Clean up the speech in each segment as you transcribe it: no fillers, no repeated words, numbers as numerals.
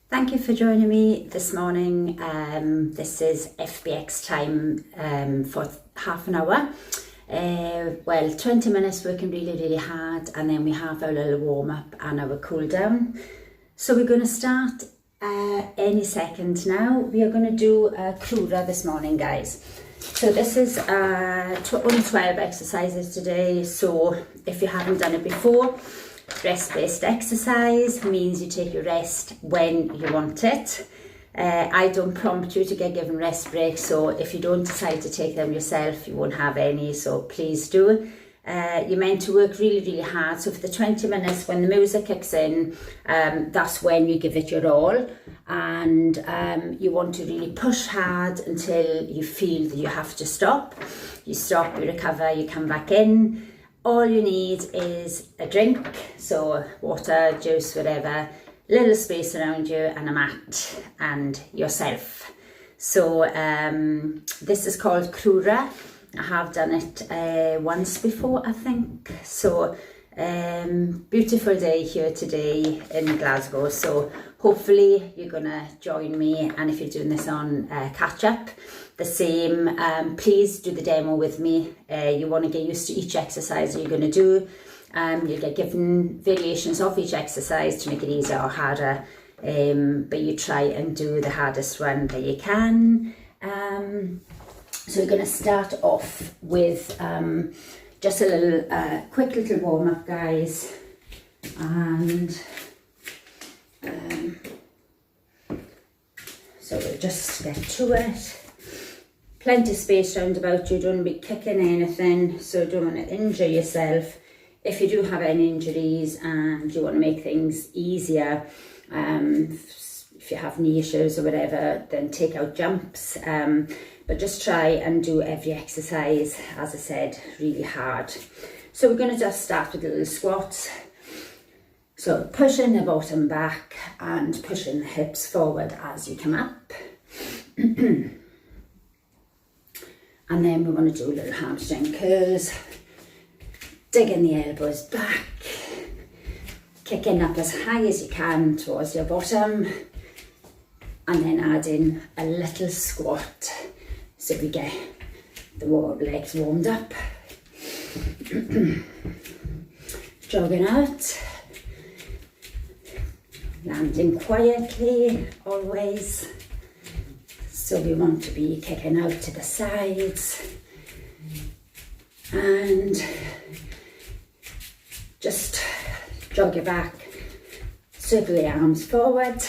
Thank you for joining me this morning. This is FBX time for half an hour. 20 minutes working really hard, and then we have our little warm up and our cool down. So we're going to start any second now. We are going to do a Krura this morning, guys. So this is only 12 exercises today. So if you haven't done it before, rest-based exercise means you take your rest when you want it. I don't prompt you to get given rest breaks, so if you don't decide to take them yourself, you won't have any, so please do. You're meant to work really hard, so for the 20 minutes when the music kicks in, that's when you give it your all, and you want to really push hard until you feel that you have to stop. You stop, you recover, you come back in. All you need is a drink, so water, juice, whatever, little space around you and a mat and yourself. So this is called Krura. I have done it once before, I think. So beautiful day here today in Glasgow. So hopefully you're gonna join me, and if you're doing this on catch up, the same, please do the demo with me. You want to get used to each exercise that you're going to do. You'll get given variations of each exercise to make it easier or harder, but you try and do the hardest one that you can. So we're going to start off with just a little quick little warm up, guys, and so we'll just get to it. Plenty of space round about you, don't be kicking anything, so don't want to injure yourself. If you do have any injuries and you want to make things easier, if you have knee issues or whatever, then take out jumps. But just try and do every exercise, as I said, really hard. So we're going to just start with little squats. So pushing the bottom back and pushing the hips forward as you come up. And then we want to do little hamstring curls, digging the elbows back, kicking up as high as you can towards your bottom, and then adding a little squat so we get the legs warmed up. Jogging out, landing quietly always. So we want to be kicking out to the sides and just jog your back, circle the arms forward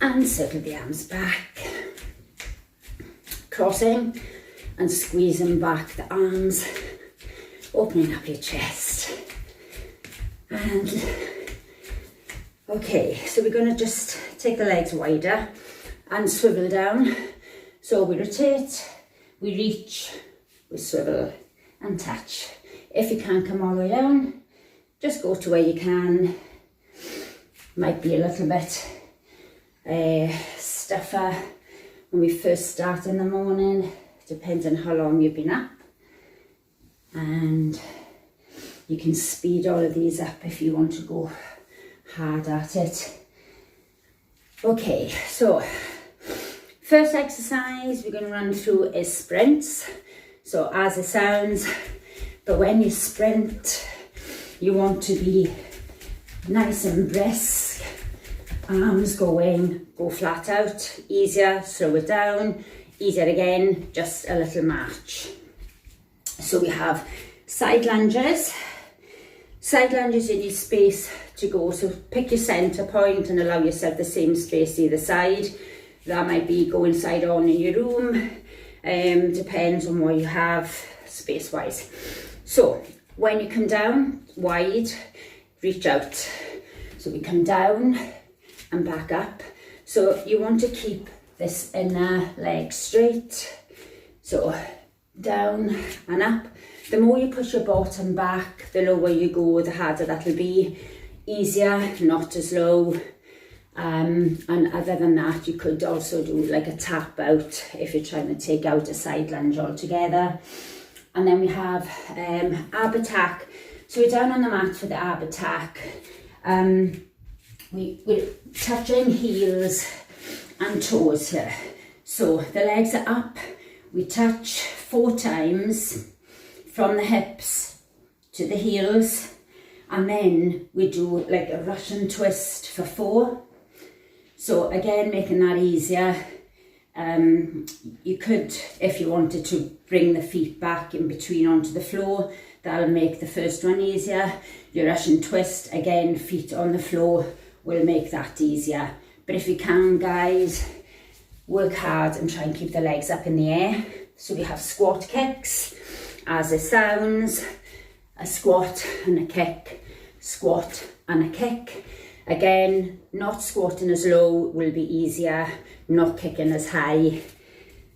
and circle the arms back, crossing and squeezing back the arms, opening up your chest. And okay, so we're going to just take the legs wider and swivel down. So we rotate, we reach, we swivel and touch. If you can't come all the way down, just go to where you can. Might be a little bit stuffer when we first start in the morning, depends on how long you've been up. And you can speed all of these up if you want to go hard at it. Okay, so first exercise we're going to run through is sprints. So as it sounds, but when you sprint, you want to be nice and brisk, arms going, go flat out, easier, slow it down, easier again, just a little march. So we have side lunges. Side lunges, you need space to go, so pick your centre point and allow yourself the same space either side. That might be going side on in your room, depends on what you have space wise. So when you come down wide, reach out. So we come down and back up. So you want to keep this inner leg straight. So down and up. The more you push your bottom back, the lower you go, the harder that'll be. Easier, not as low. And other than that, you could also do like a tap out if you're trying to take out a side lunge altogether. And then we have ab attack. So we're down on the mat for the ab attack. we're touching heels and toes here. So the legs are up, we touch 4 times from the hips to the heels, and then we do like a Russian twist for 4. So again, making that easier. You could, if you wanted to, bring the feet back in between onto the floor. That'll make the first one easier. Your Russian twist, again, feet on the floor, will make that easier. But if you can, guys, work hard and try and keep the legs up in the air. So we have squat kicks, as it sounds, a squat and a kick, squat and a kick. Again, not squatting as low will be easier, not kicking as high.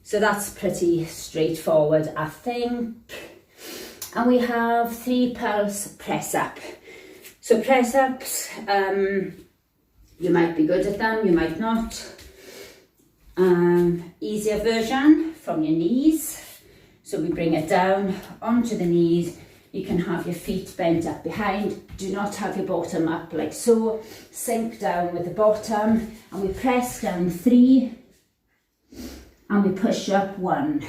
So that's pretty straightforward, I think. And we have 3 pulse press up. So press ups, you might be good at them, you might not. Easier version from your knees. So we bring it down onto the knees. You can have your feet bent up behind. Do not have your bottom up like so. Sink down with the bottom, and we press down 3 and we push up 1.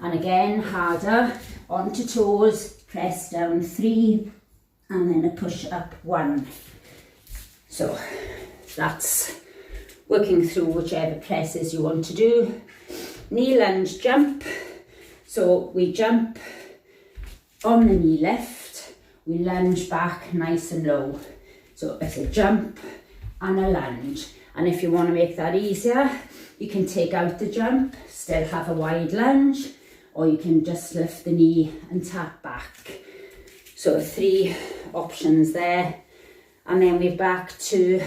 And again, harder, onto toes, press down 3 and then a push up 1. So that's working through whichever presses you want to do. Knee lunge jump. So we jump on the knee lift, we lunge back nice and low. So it's a jump and a lunge. And if you want to make that easier, you can take out the jump, still have a wide lunge, or you can just lift the knee and tap back. So 3 options there. And then we're back to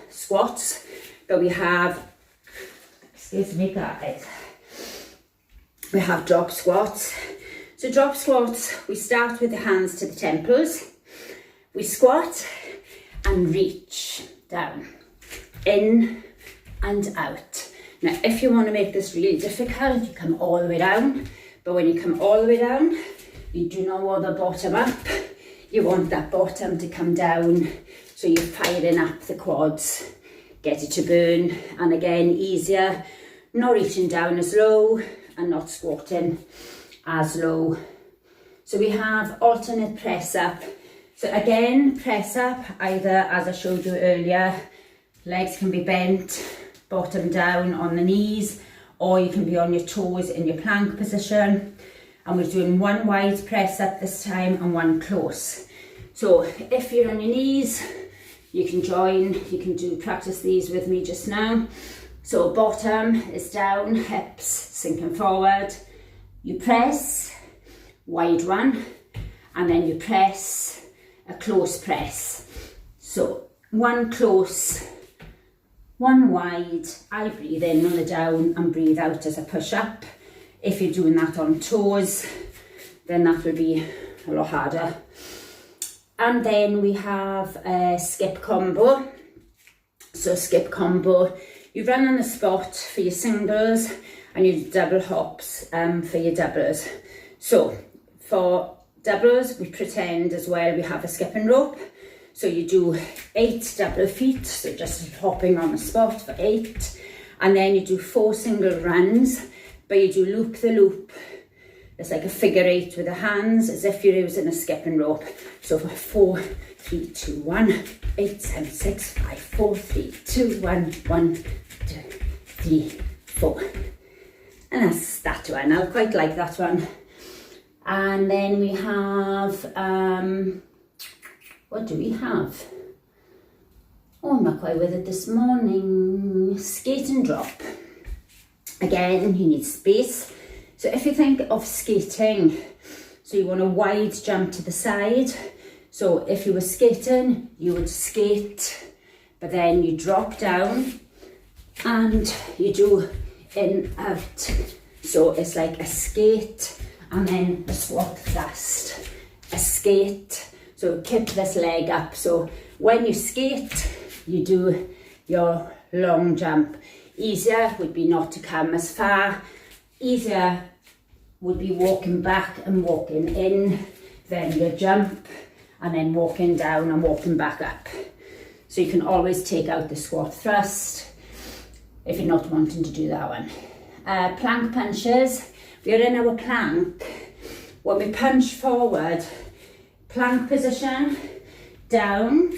squats, but we have, excuse me guys, we have drop squats. So drop squats, we start with the hands to the temples, we squat and reach down, in and out. Now if you want to make this really difficult, you come all the way down, but when you come all the way down, you do not want the bottom up, you want that bottom to come down, so you're firing up the quads, get it to burn. And again, easier, not reaching down as low and not squatting as low. So we have alternate press up. So again, press up, either as I showed you earlier, legs can be bent, bottom down on the knees, or you can be on your toes in your plank position. And we're doing 1 wide press up this time and 1 close. So if you're on your knees, you can join, you can practice these with me just now. So bottom is down, hips sinking forward. You press, wide one, and then you press, a close press. So 1 close, 1 wide, I breathe in on the down and breathe out as I push up. If you're doing that on toes, then that will be a lot harder. And then we have a skip combo. So skip combo, you run on the spot for your singles and you double hops for your doubles. So for doubles, we pretend as well we have a skipping rope. So you do 8 double feet, so just hopping on the spot for 8. And then you do 4 single runs, but you do loop the loop. It's like a figure 8 with the hands, as if you're using a skipping rope. So for 4, 3, 2, 1, 8, 7, 6, 5, 4, 3, 2, 1, 1, 2, 3, 4. And that's that one. I quite like that one. And then we have, what do we have? Oh, I'm not quite with it this morning. Skate and drop. Again, you need space. So if you think of skating, so you want a wide jump to the side. So if you were skating, you would skate, but then you drop down and you do in, out. So it's like a skate and then a squat thrust, a skate. So keep this leg up. So when you skate, you do your long jump. Easier would be not to come as far. Easier would be walking back and walking in, then your jump, and then walking down and walking back up. So you can always take out the squat thrust if you're not wanting to do that one. Plank punches. We are in our plank. When we punch forward, plank position, down,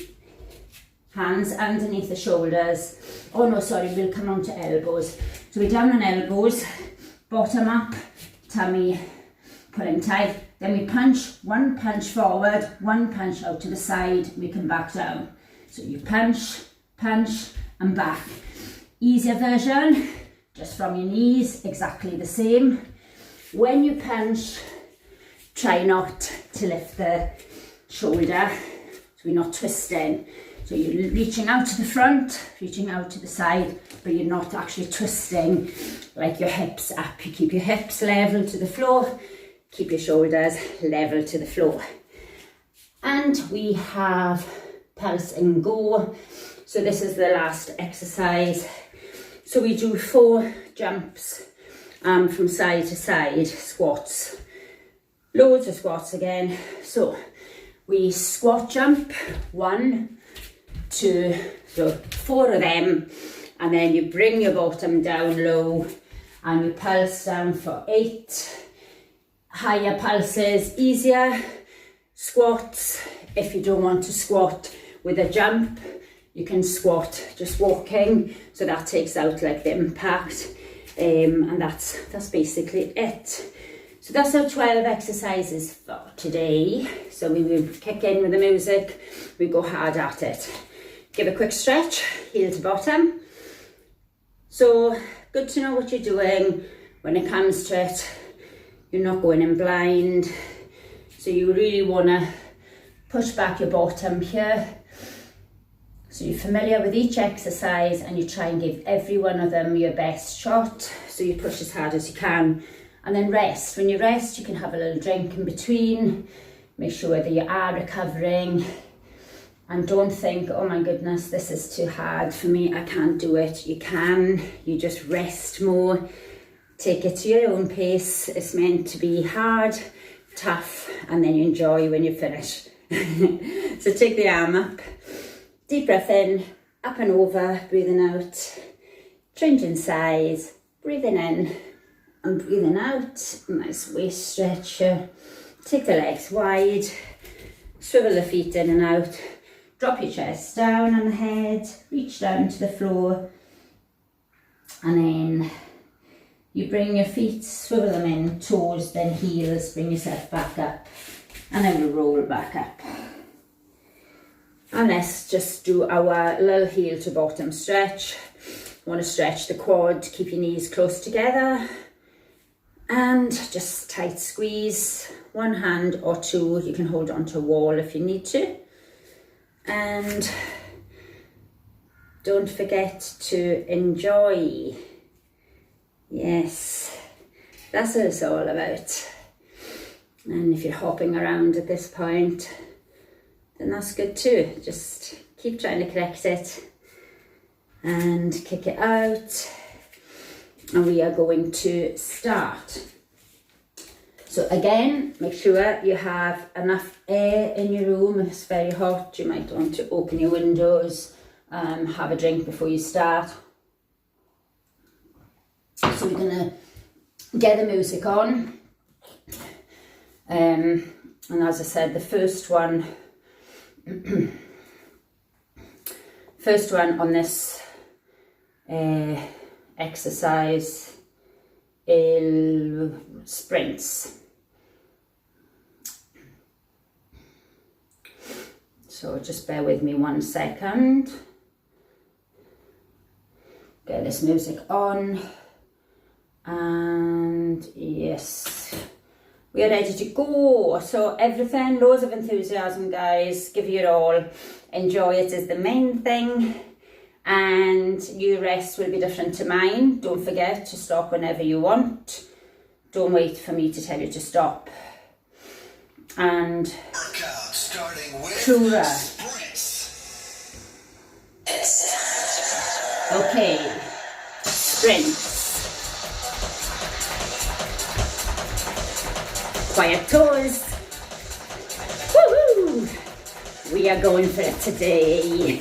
hands underneath the shoulders. Oh no, sorry, we'll come on to elbows. So we're down on elbows, bottom up, tummy pulling tight. Then we punch, one punch forward, one punch out to the side, we come back down. So you punch, punch, and back. Easier version, just from your knees, exactly the same. When you punch, try not to lift the shoulder, so we're not twisting. So you're reaching out to the front, reaching out to the side, but you're not actually twisting like your hips up. You keep your hips level to the floor, keep your shoulders level to the floor. And we have pulse and go. So this is the last exercise. So we do 4 jumps from side to side, squats. Loads of squats again. So we squat jump, 1, 2, so 4 of them, and then you bring your bottom down low and you pulse down for 8. Higher pulses, easier. Squats, if you don't want to squat with a jump, you can squat just walking, so that takes out like the impact, and that's basically it. So that's our 12 exercises for today. So we will kick in with the music, we go hard at it. Give a quick stretch, heel to bottom. So good to know what you're doing when it comes to it. You're not going in blind. So you really want to push back your bottom here. So you're familiar with each exercise and you try and give every one of them your best shot. So you push as hard as you can. And then rest. When you rest, you can have a little drink in between. Make sure that you are recovering. And don't think, oh my goodness, this is too hard for me, I can't do it. You can. You just rest more. Take it to your own pace. It's meant to be hard, tough, and then you enjoy when you finish. So take the arm up. Deep breath in, up and over, breathing out. Changing size, breathing in and breathing out. Nice waist stretch here. Take the legs wide, swivel the feet in and out. Drop your chest down on the head, reach down to the floor. And then you bring your feet, swivel them in, toes, then heels, bring yourself back up. And then we'll roll back up. And let's just do our little heel to bottom stretch. Want to stretch the quad, keep your knees close together. And just tight squeeze, one hand or two. You can hold onto a wall if you need to. And don't forget to enjoy. Yes, that's what it's all about. And if you're hopping around at this point, then that's good too. Just keep trying to correct it and kick it out. And we are going to start. So again, make sure you have enough air in your room. If it's very hot, you might want to open your windows, have a drink before you start. So we're gonna get the music on. And as I said, the first one on this exercise is sprints. So just bear with me 1 second. Get this music on. And yes, we are ready to go. So everything, loads of enthusiasm, guys. Give it all. Enjoy it is the main thing. And your rest will be different to mine. Don't forget to stop whenever you want. Don't wait for me to tell you to stop. And workout starting with Shura. sprints. Okay, sprints. Quiet toes. Woohoo! We We are going for it today.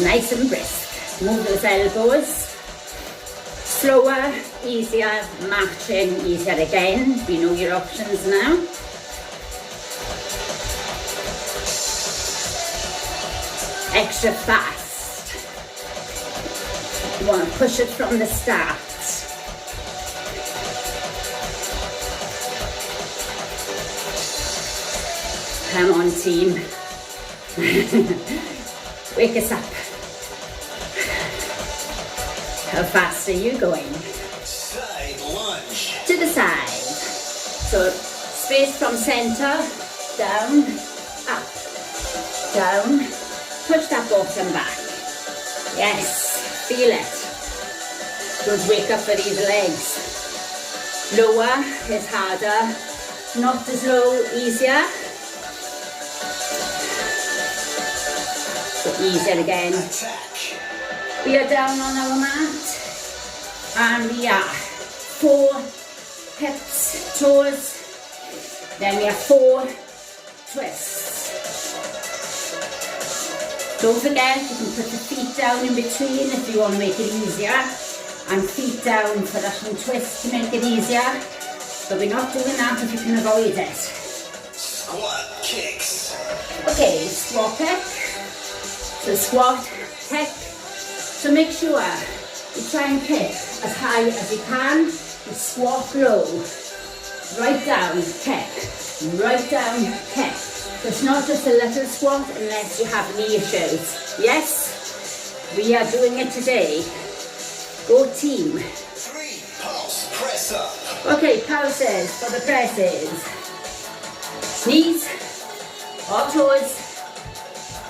Nice and brisk. Move those elbows. Slower, easier, matching, easier again. You know your options now. Extra fast. You want to push it from the start. Come on, team. Wake us up. How fast are you going? Side lunge. To the side. So space from center, down, up, down. Push that bottom back. Yes, feel it. Good wake up for these legs. Lower is harder. Not as low, easier. So easier again. Attack. We are down on our mat. And we are 4 hips, toes. Then we have 4 twists. Don't forget, you can put the feet down in between if you want to make it easier. And feet down for that one twist to make it easier. But we're not doing that if you can avoid it. Squat kicks. Okay, squat kick. So squat, kick. So make sure you try and kick as high as you can. You squat low. Right down, kick. Right down, kick. So it's not just a little squat unless you have knee issues. Yes? We are doing it today. Go team. 3 pulse press up. Okay, pulses for the presses. Knees or toes.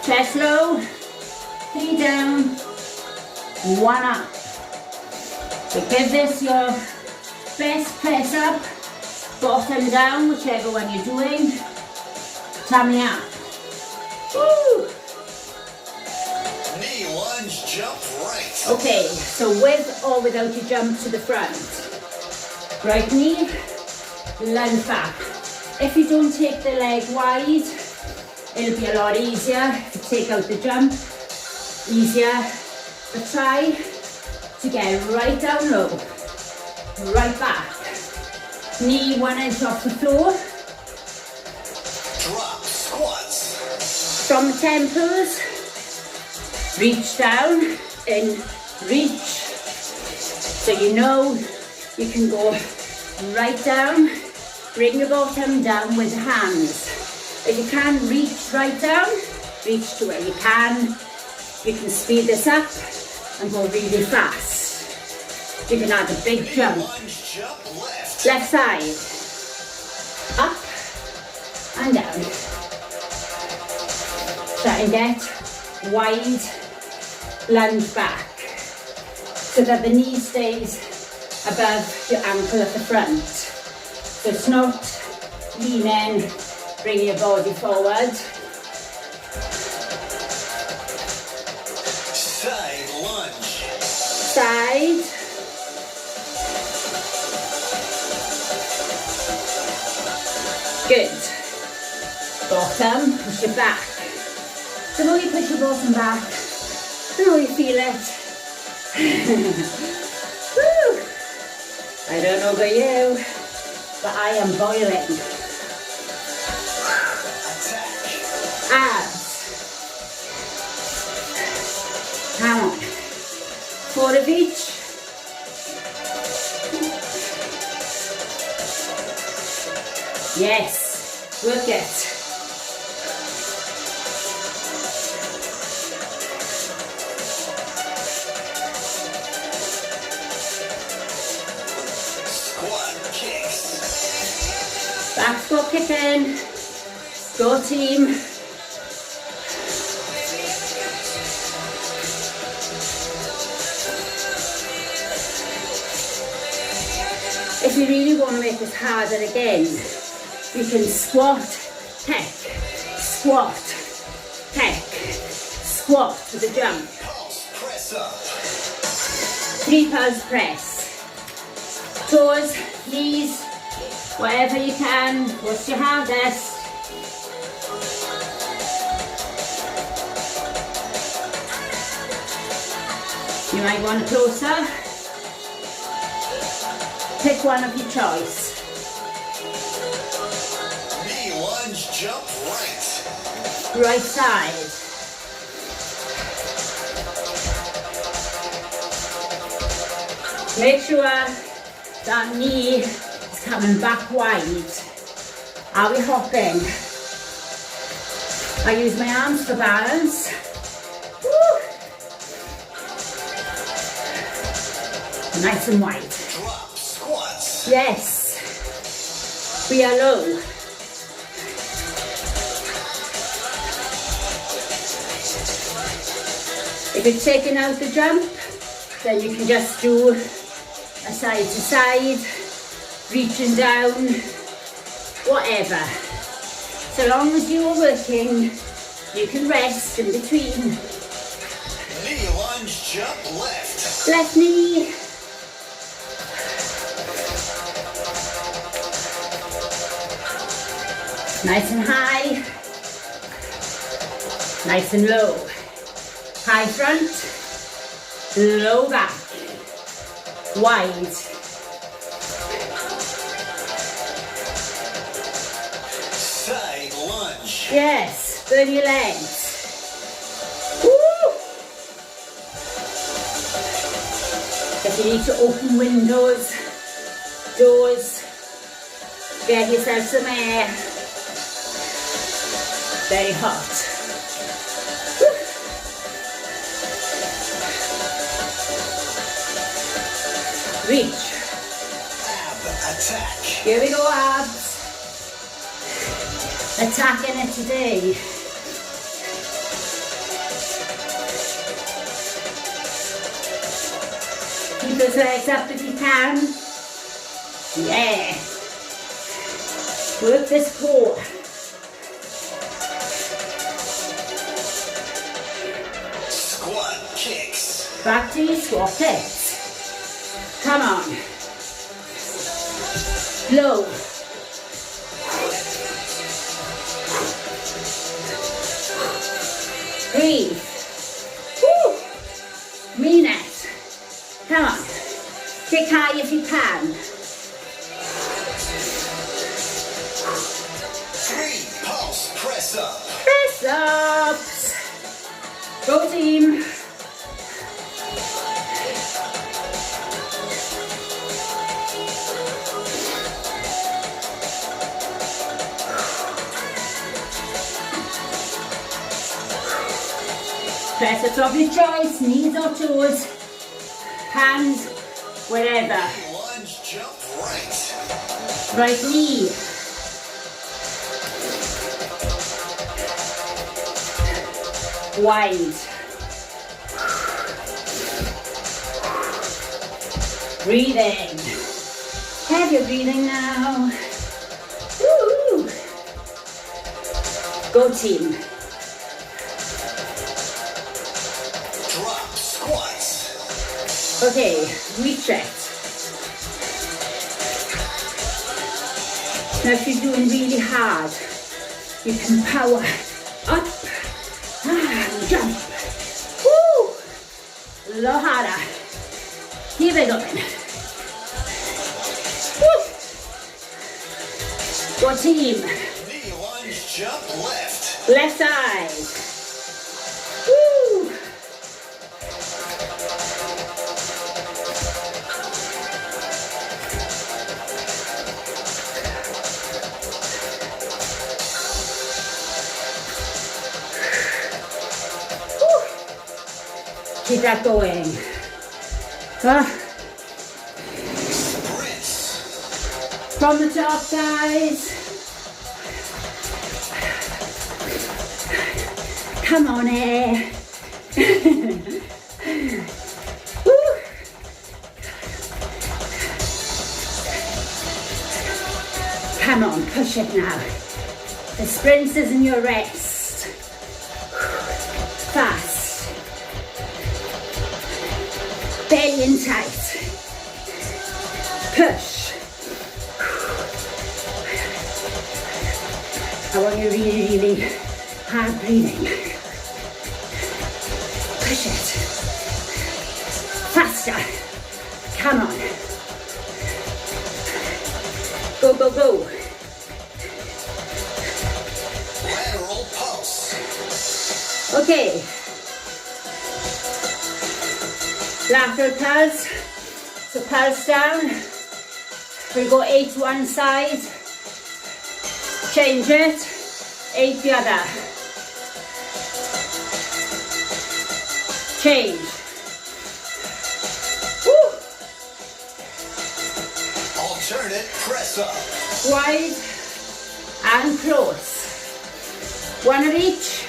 Chest low. 3 down. 1 up. So give this your best press up. Bottom down, whichever one you're doing. Tummy up. Woo! Knee lunge, jump right. Okay, so with or without your jump to the front. Right knee, lunge back. If you don't take the leg wide, it'll be a lot easier to take out the jump. Easier, but try to get right down low, right back. Knee 1 inch off the floor. Drop squats. From the temples, reach down and reach. So you know you can go right down, bring the bottom down with the hands. If you can't reach right down, reach to where you can. You can speed this up and go really fast. You can add a big jump. Lunge, jump left. Left side. Up and down. Try and get wide lunge back so that the knee stays above your ankle at the front. So it's not leaning, bring your body forward. Side lunge. Side. Good. Bottom, push it back. The more you push your bottom back, the more you feel it. Woo! I don't know about you, but I am boiling. Attack. Abs. Come on. 4 of each. Yes, work it. Squat kicks. Back squat kick in. Go team. If you really want to make this harder again, you can squat, kick, squat, kick, squat with a jump. Pulse press up. 3 pulse press. Toes, knees, whatever you can. What's your hardest? You might want a closer. Pick one of your choice. Knee lunge, jump right. Right side. Make sure that knee is coming back wide. Are we hopping? I use my arms for balance. Woo. Nice and wide. Drop squats. Yes. We are low. If you're taking out the jump, then you can just do a side to side, reaching down, whatever. So long as you're working, you can rest in between. Knee lunge, jump left. Left knee. Nice and high. Nice and low. High front, low back, wide. Side lunge. Yes, burn your legs. Woo! If you need to open windows, doors, get yourself some air. Very hot. Reach. Ab attack. Here we go, abs. Attacking it today. Keep those legs up if you can. Yeah. Work this core. Squat kicks. Back to your squat kicks. Come on. Low. Breathe. Woo. Mean it. Come on. Kick high if you can. 3 pulse press up. Press ups. Go team. Press ups of your choice, knees or toes, hands, wherever. Lunge, jump right. Right knee. Wide. Breathing. Have your breathing now. Woo! Go team. Drop squats. Okay, recheck. Now if you're doing really hard, you can power up and jump. Woo! A little harder. Keep it going. Woo! Go team. Knee lunge, jump left. Left side. Woo! Keep that going. Sprints. From the top, guys. Come on, air. Woo. Come on, push it now. The sprints isn't your rest. Fast. Belly in tight. Push. I want you really, really hard breathing. Push it. faster. Come on. Go, go, go. Lateral pulse. Okay. Lateral pulse. So pulse down. We'll go 8 one side. Change it. 8 the other. Change. Woo. Alternate press up. Wide and close. One of each.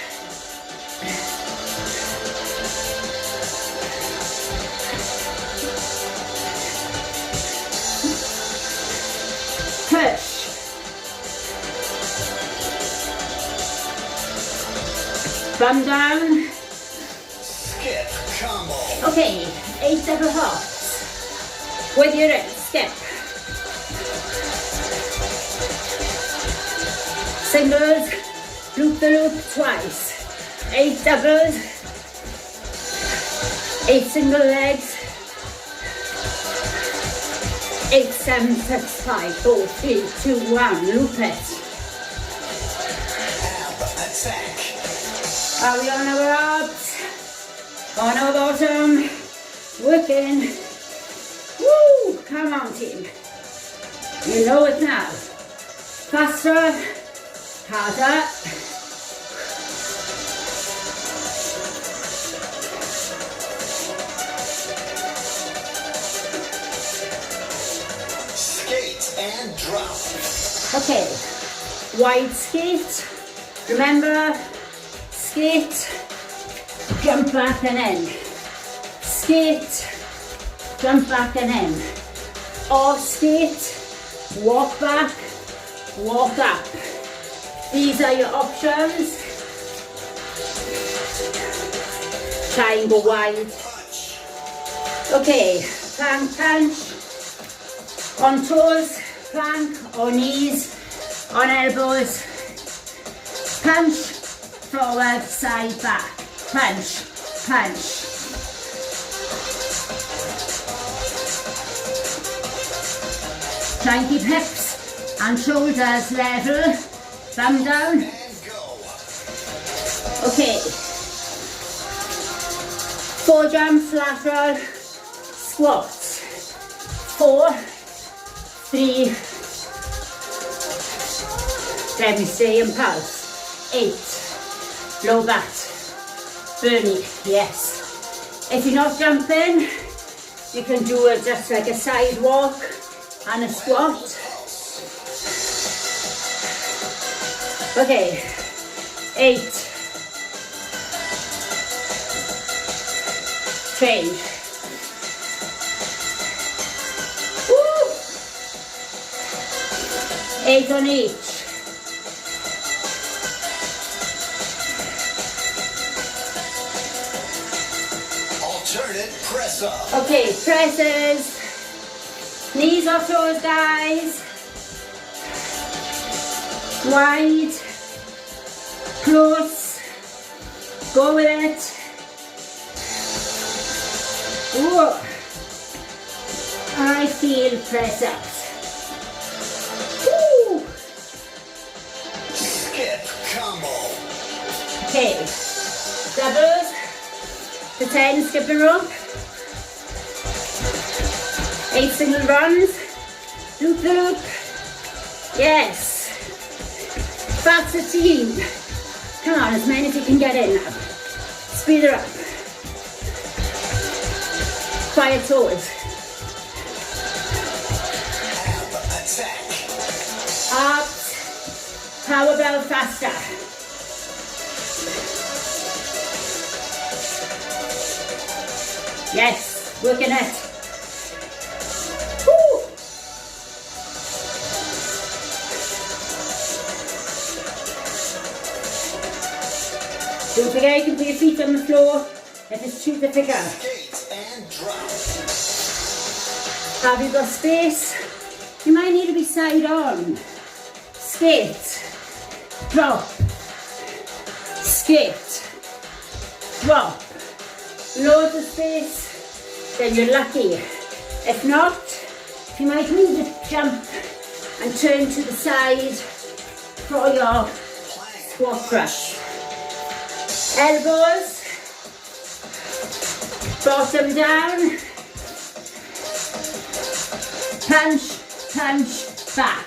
Push. Bum down. Skip combo. Okay, 8 double hops. With your skip. Singles, loop the loop twice. 8 doubles. 8 single legs. 8, 7, 6, 5, 4, 3, 2, 1. Loop it. Ab attack. Are we on our abs? On our bottom. Working. Woo! Come on, team. You know it now. Faster. Harder. Skate and drop. Okay. Wide skate. Remember, skate, jump back and in. Skate, jump back and in. Or skate, walk back, walk up. These are your options. Try and go wide. Punch. Okay, plank punch. On toes, plank, on knees, on elbows. Punch, forward, side, back. Punch, punch. Try and keep hips and shoulders level. Thumb down. And go. Okay. 4 jumps, lateral, squats. 4, 3, let me stay in pulse. 8, low back, burning, yes. If you're not jumping, you can do it just like a side walk and a squat. Okay, 8, change. Woo! 8 on each. Alternate press up. Okay, presses. Knees off toes, guys. Wide. Close. Go with it. Ooh. I feel press ups. Woo. Skip combo. Okay. Doubles. To 10, skipping rope. 8 single runs. Loop the loop. Yes. Faster team. Come on, as many as you can get in now. Speed her up. Quiet toes. Ab attack. Up. Power bell faster. Yes, working it. Woo. Don't forget you can put your feet on the floor. Let us shoot the figure. Skate and drop. Have you got space? You might need to be side on. Skate. Drop. Skate. Drop. Loads of space. then you're lucky. If not, you might need to jump and turn to the side for your squat crush. Elbows, bottom down, punch, punch, back,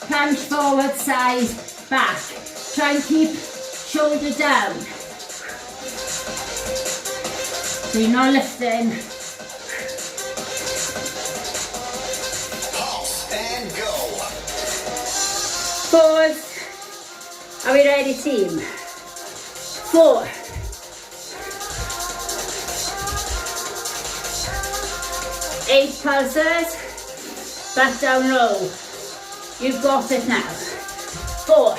punch forward, side, back. Try and keep shoulder down. So you're not lifting. Pulse and go. Pause. Are we ready, team? 4. 8 pulses. Back down low. You've got it now. 4. 4.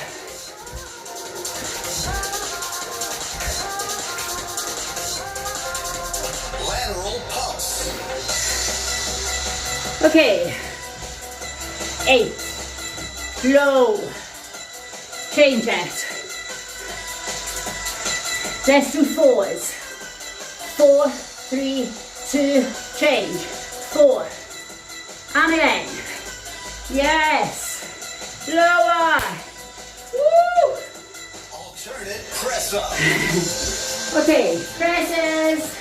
Lateral pulse. Okay. 8. Low. Change it. Let's do 4s. 4, 3, 2, change. 4. And again. Yes. Lower. Woo. Alternate press up. Okay, presses.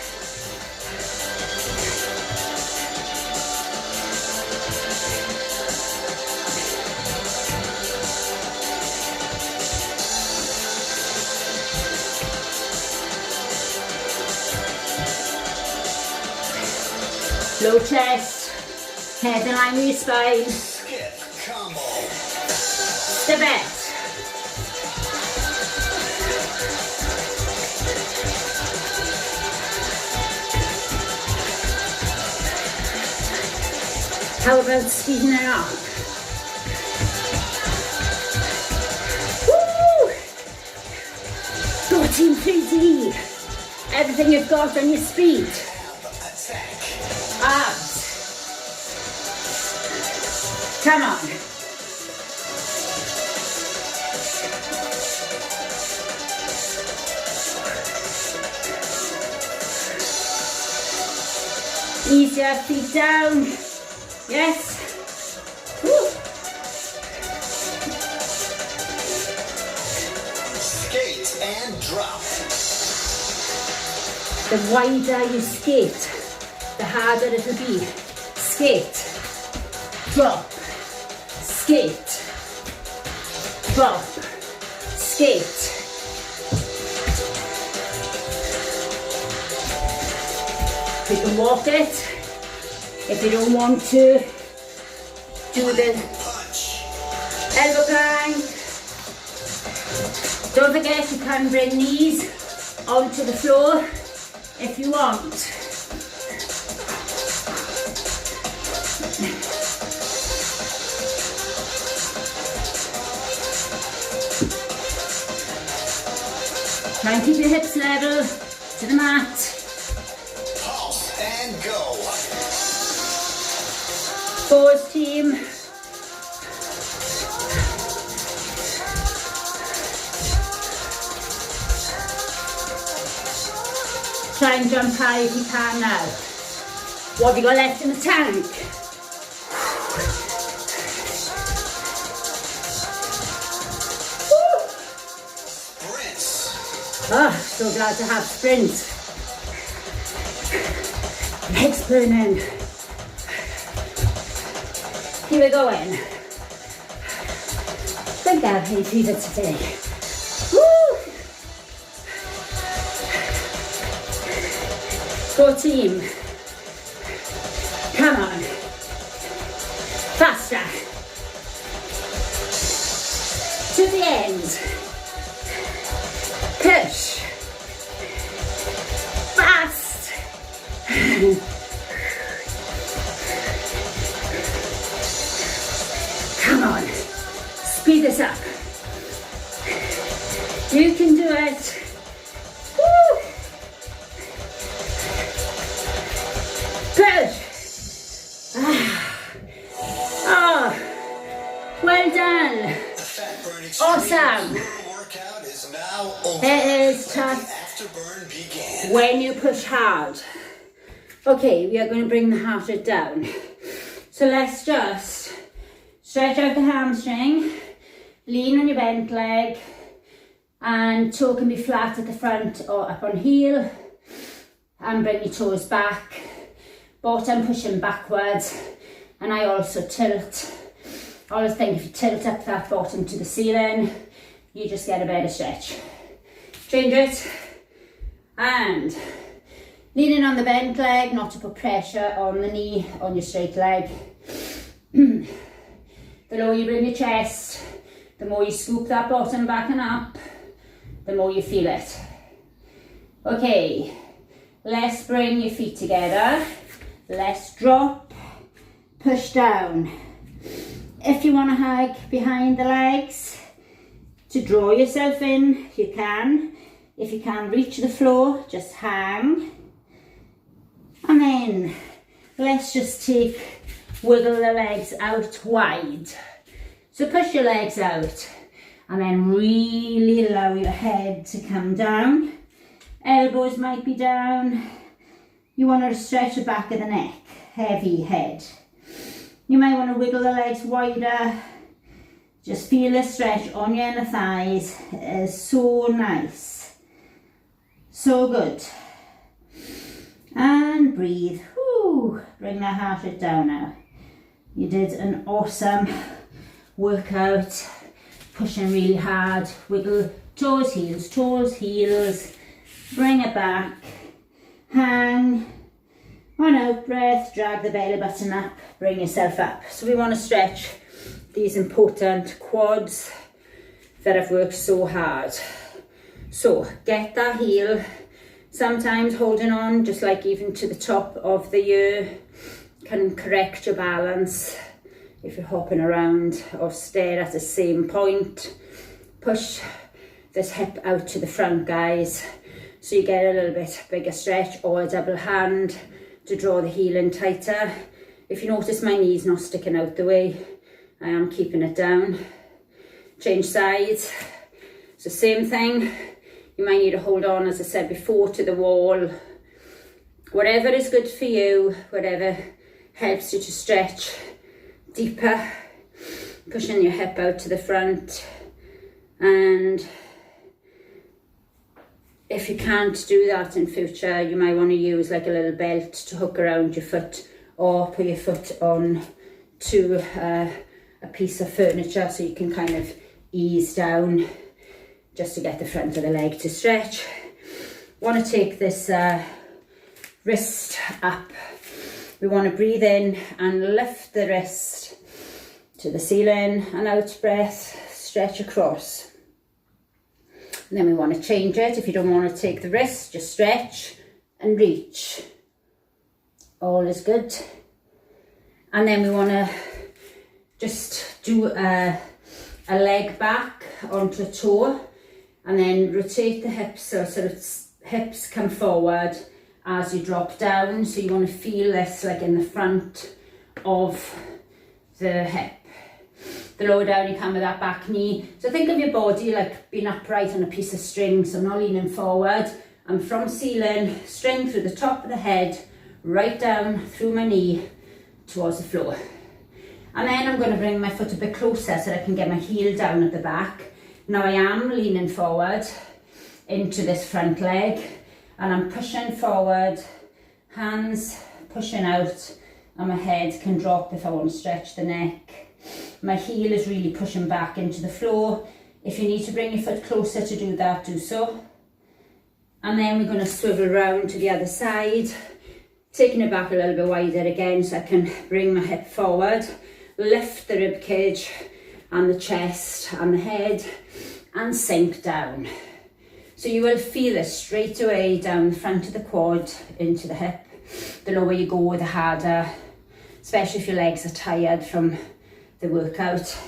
Low chest, head in line with your spine. Skip combo. The best. How about speeding it up? Woo! Go team 3D. Everything you've got on your speed. Attack. Abs. Come on. Easier, feet down. Yes. Woo. Skate and drop. The wider you skate, the harder it will be. Skate, drop, skate, drop, skate. You can walk it. If you don't want to do the Punch. elbow plank. Don't forget you can bring knees onto the floor if you want. Try and keep your hips level to the mat. Pulse and go. Pause, team. Try and jump high if you can now. What have you got left in the tank? Woo! Sprints. Oh, so glad to have sprints. Legs burning. Here we go in. Think I have hay fever today. Woo! Go team. Come on. Faster. To the end. Push. Fast. Come on. Speed this up. You can do it. Woo! Good. Oh, well done. The fat burn Awesome. workout is now over. It is tough Afterburn began. when you push hard. Okay, we are going to bring the heart rate down. So let's just stretch out the hamstring, lean on your bent leg, and toe can be flat at the front or up on heel, and bring your toes back, bottom pushing backwards, and I also tilt. I always think if you tilt up that bottom to the ceiling, you just get a better stretch. Change it, and leaning on the bent leg, not to put pressure on the knee on your straight leg. The lower you bring your chest, the more you scoop that bottom back and up, the more you feel it. Okay, let's bring your feet together. Let's drop, push down. If you want to hug behind the legs to draw yourself in, you can. If you can't reach the floor, just hang. And then let's just wiggle the legs out wide. So push your legs out and then really allow your head to come down. Elbows might be down. You want to stretch the back of the neck, heavy head. You might want to wiggle the legs wider. Just feel the stretch on your inner thighs. It is so nice. So good. And breathe. Woo. Bring that heart rate down now. You did an awesome workout. Pushing really hard. Wiggle toes, heels. Bring it back. Hang. On out breath, drag the belly button up. Bring yourself up. So we want to stretch these important quads that have worked so hard. So get that heel. Sometimes holding on, just like even to the top of the ear, can correct your balance. If you're hopping around or stare at the same point, push this hip out to the front, guys, so you get a little bit bigger stretch, or a double hand to draw the heel in tighter. If you notice my knee's not sticking out the way, I am keeping it down. Change sides. So same thing. You might need to hold on, as I said before, to the wall. Whatever is good for you, whatever helps you to stretch deeper. Pushing your hip out to the front. And if you can't do that in future, you might want to use like a little belt to hook around your foot, or put your foot on to a piece of furniture so you can kind of ease down, just to get the front of the leg to stretch. Want to take this wrist up. We want to breathe in and lift the wrist to the ceiling, and out breath, stretch across. And then we want to change it. If you don't want to take the wrist, just stretch and reach. All is good. And then we want to just do a leg back onto a toe, and then rotate the hips so sort of hips come forward as you drop down. So you want to feel this like in the front of the hip. The lower down you can with that back knee. So think of your body like being upright on a piece of string, so I'm not leaning forward. I'm from ceiling, string through the top of the head, right down through my knee towards the floor. And then I'm going to bring my foot a bit closer so that I can get my heel down at the back. Now I am leaning forward into this front leg, and I'm pushing forward, hands pushing out, and my head can drop if I want to stretch the neck. My heel is really pushing back into the floor. If you need to bring your foot closer to do that, do so. And then we're going to swivel around to the other side, taking it back a little bit wider again so I can bring my hip forward, lift the rib cage and the chest and the head, and sink down. So you will feel it straight away down the front of the quad into the hip. The lower you go, the harder, especially if your legs are tired from the workout.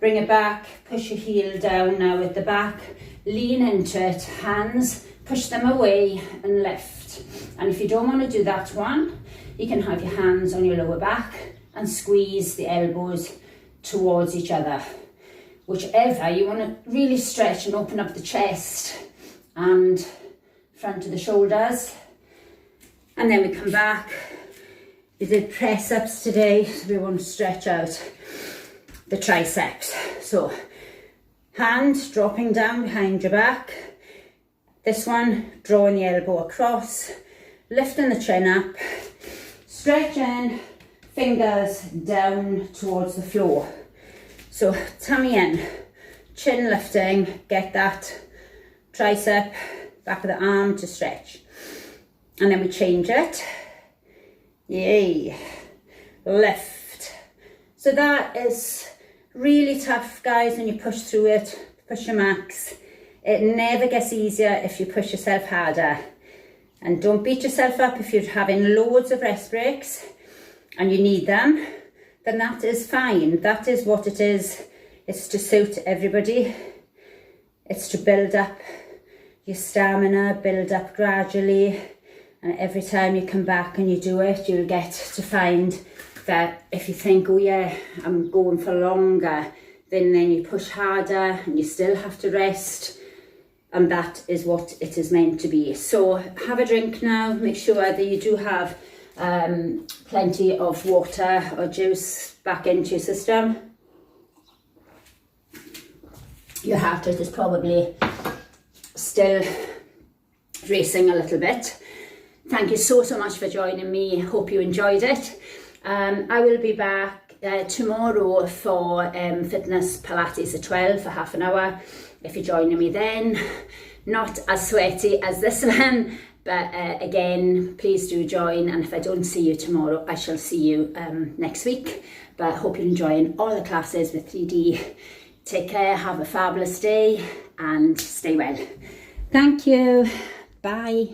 Bring it back, push your heel down now at the back, lean into it, hands, push them away and lift. And if you don't want to do that one, you can have your hands on your lower back and squeeze the elbows towards each other. Whichever, you want to really stretch and open up the chest and front of the shoulders. And then we come back. We did press ups today, so we want to stretch out the triceps. So hand dropping down behind your back. This one, drawing the elbow across, lifting the chin up, stretching, fingers down towards the floor. So tummy in, chin lifting, get that tricep, back of the arm to stretch. And then we change it. Yay, lift. So that is really tough, guys, when you push through it, push your max. It never gets easier if you push yourself harder. And don't beat yourself up if you're having loads of rest breaks and you need them, then that is fine. That is what it is. It's to suit everybody. It's to build up your stamina, build up gradually. And every time you come back and you do it, you'll get to find that if you think, oh yeah, I'm going for longer, then you push harder and you still have to rest. And that is what it is meant to be. So have a drink now. Make sure that you do have plenty of water or juice back into your system. Your heart rate is probably still racing a little bit. Thank you so much for joining me. Hope you enjoyed it. I will be back tomorrow for Fitness Pilates at 12 for half an hour. If you're joining me then, not as sweaty as this one, but again, please do join. And if I don't see you tomorrow, I shall see you next week. But I hope you're enjoying all the classes with 3D. Take care, have a fabulous day and stay well. Thank you. Bye.